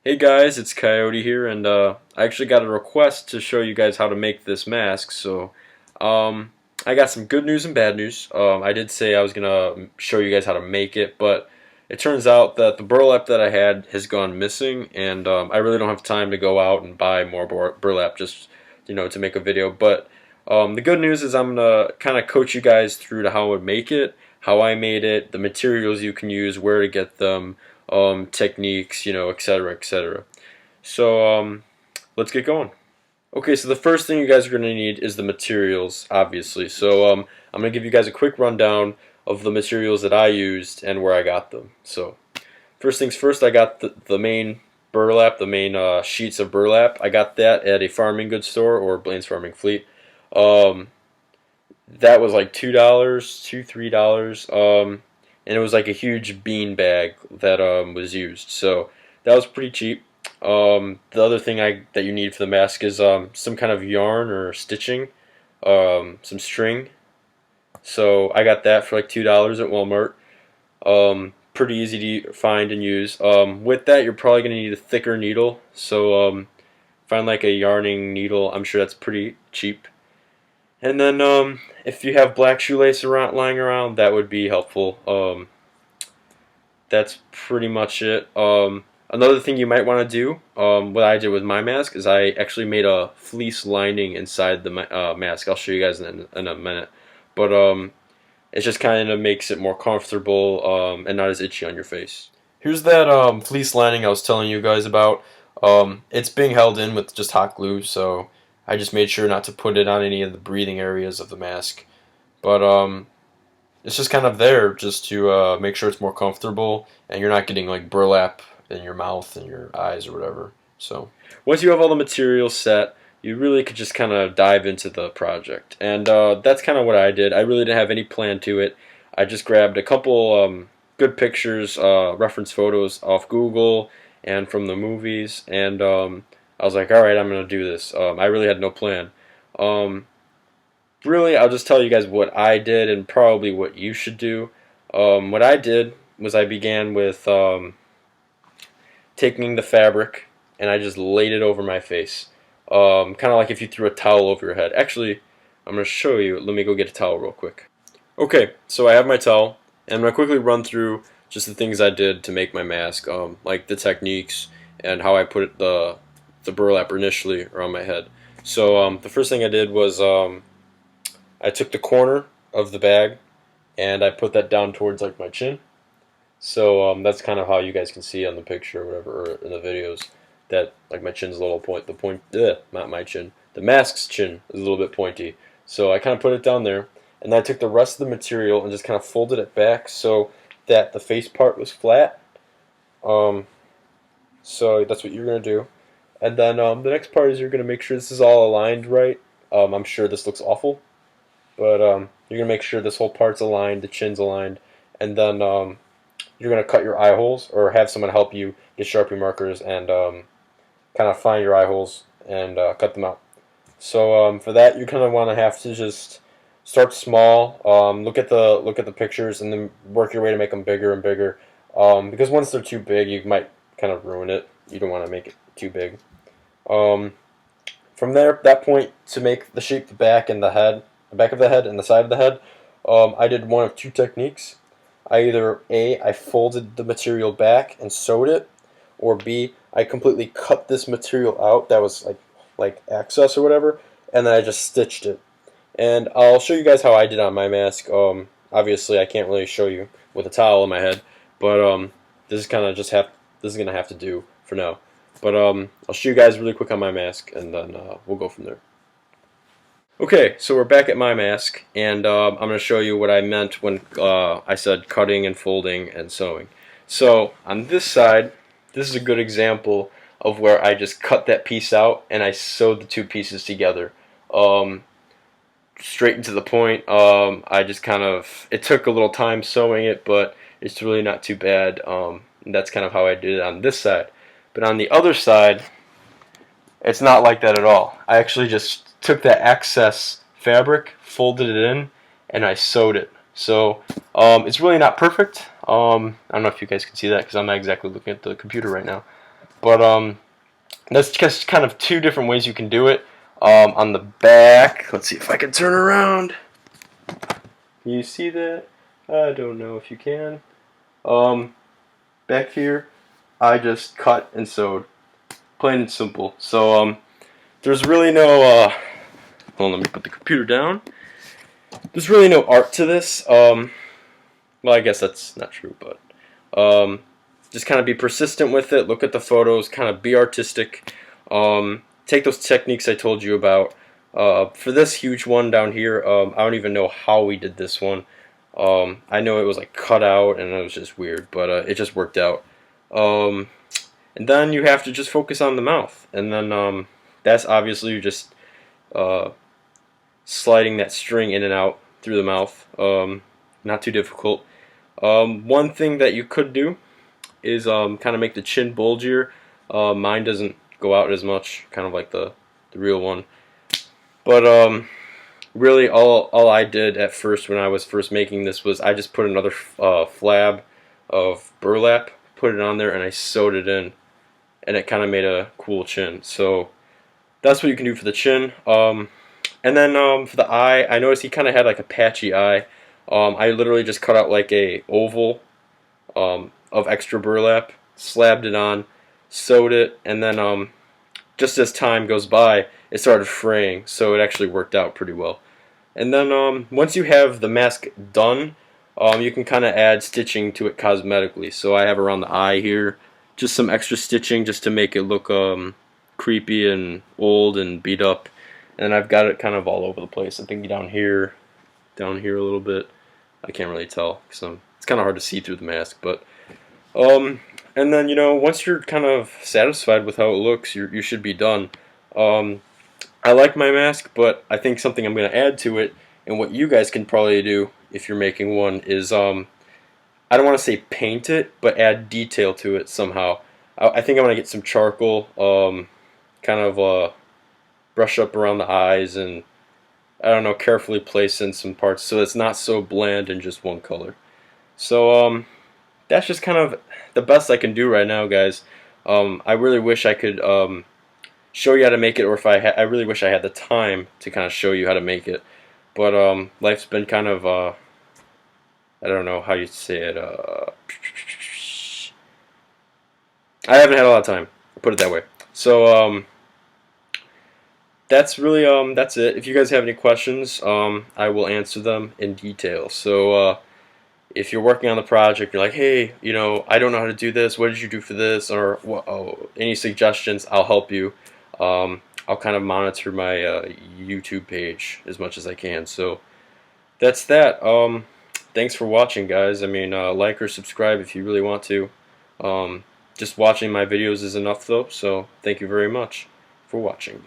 Hey guys, it's Coyote here, and I actually got a request to show you guys how to make this mask. So, I got some good news and bad news. I did say I was gonna show you guys how to make it, but it turns out that the burlap that I had has gone missing, and I really don't have time to go out and buy more burlap just to make a video. But the good news is I'm gonna kind of coach you guys through to how I would make it, how I made it, the materials you can use, where to get them, techniques, etc., etc. So let's get going. Okay, so the first thing you guys are going to need is the materials, obviously. So I'm going to give you guys a quick rundown of the materials that I used and where I got them. So first things first, I got the main burlap, the main sheets of burlap. I got that at a farming goods store or Blaine's Farming Fleet. That was like $2, and it was like a huge bean bag that was used. So that was pretty cheap. The other thing that you need for the mask is some kind of yarn or stitching, some string. So I got that for like $2 at Walmart. Pretty easy to find and use. With that, you're probably going to need a thicker needle. So find like a yarning needle. I'm sure that's pretty cheap. And then if you have black shoelace lying around, that would be helpful. That's pretty much it. Another thing you might want to do, what I did with my mask, is I actually made a fleece lining inside the mask. I'll show you guys in a minute. But it just kind of makes it more comfortable and not as itchy on your face. Here's that fleece lining I was telling you guys about. It's being held in with just hot glue, so I just made sure not to put it on any of the breathing areas of the mask. But it's just kind of there just to make sure it's more comfortable and you're not getting like burlap in your mouth and your eyes or whatever. So once you have all the materials set, you really could just kind of dive into the project. And that's kind of what I did. I really didn't have any plan to it. I just grabbed a couple good pictures, reference photos off Google and from the movies, and I was like, alright, I'm going to do this. I really had no plan. Really, I'll just tell you guys what I did and probably what you should do. What I did was I began with taking the fabric and I just laid it over my face. Kind of like if you threw a towel over your head. Actually, I'm going to show you. Let me go get a towel real quick. Okay, so I have my towel, and I'm going to quickly run through just the things I did to make my mask, like the techniques and how I put the burlap initially around my head. So the first thing I did was I took the corner of the bag and I put that down towards like my chin. So that's kind of how you guys can see on the picture or whatever, or in the videos, that like my chin's a little not my chin, the mask's chin is a little bit pointy. So I kind of put it down there, and then I took the rest of the material and just kind of folded it back so that the face part was flat. So that's what you're going to do. And then the next part is you're going to make sure this is all aligned right. I'm sure this looks awful, but you're going to make sure this whole part's aligned, the chin's aligned, and then you're going to cut your eye holes, or have someone help you get Sharpie markers and kind of find your eye holes and cut them out. So for that, you kind of want to have to just start small, look at the pictures, and then work your way to make them bigger and bigger. Because once they're too big, you might kind of ruin it. You don't want to make it too big. From there, that point, to make the shape, the back of the head and the side of the head, I did one of two techniques. Either A, I folded the material back and sewed it, or B, I completely cut this material out that was like excess or whatever, and then I just stitched it. And I'll show you guys how I did on my mask. Obviously, I can't really show you with a towel on my head, but this is gonna have to do for now. But I'll show you guys really quick on my mask, and then we'll go from there. Okay, so we're back at my mask, and I'm going to show you what I meant when I said cutting and folding and sewing. So on this side, this is a good example of where I just cut that piece out and I sewed the two pieces together. Straight into the point. I just it took a little time sewing it, but it's really not too bad. That's kind of how I did it on this side. But on the other side, it's not like that at all. I actually just took that excess fabric, folded it in, and I sewed it. So it's really not perfect. I don't know if you guys can see that because I'm not exactly looking at the computer right now. But that's just kind of two different ways you can do it. On the back, let's see if I can turn around. Can you see that? I don't know if you can. Back here, I just cut and sewed, plain and simple. So there's really no. Hold on, let me put the computer down. There's really no art to this. Well, I guess that's not true, but just kind of be persistent with it. Look at the photos, kind of be artistic. Take those techniques I told you about. For this huge one down here, I don't even know how we did this one. I know it was like cut out and it was just weird, but it just worked out. And then you have to just focus on the mouth, and then that's obviously just sliding that string in and out through the mouth. Not too difficult. One thing that you could do is kind of make the chin bulgier. Mine doesn't go out as much, kind of like the real one. But really all I did at first when I was first making this was I just put another flab of burlap, put it on there, and I sewed it in, and it kind of made a cool chin. So that's what you can do for the chin. And then for the eye, I noticed he kind of had like a patchy eye. I literally just cut out like a oval of extra burlap, slabbed it on, sewed it, and then just as time goes by, it started fraying, so it actually worked out pretty well. And then once you have the mask done, you can kind of add stitching to it cosmetically. So I have around the eye here just some extra stitching just to make it look creepy and old and beat up. And I've got it kind of all over the place. I think down here a little bit. I can't really tell because it's kind of hard to see through the mask. But and then once you're kind of satisfied with how it looks, you should be done. I like my mask, but I think something I'm going to add to it, and what you guys can probably do if you're making one, is I don't want to say paint it, but add detail to it somehow. I think I'm going to get some charcoal, kind of brush up around the eyes, and I don't know, carefully place in some parts so it's not so bland and just one color. So that's just kind of the best I can do right now, guys. I really wish I could show you how to make it, or if I really wish I had the time to kind of show you how to make it. But life's been kind of I don't know how you say it. I haven't had a lot of time. I'll put it that way. So that's really that's it. If you guys have any questions, I will answer them in detail. So if you're working on the project, you're like, hey, I don't know how to do this. What did you do for this? Or any suggestions? I'll help you. I'll kind of monitor my YouTube page as much as I can. So that's that. Thanks for watching, guys. I mean, like or subscribe if you really want to. Just watching my videos is enough, though. So thank you very much for watching.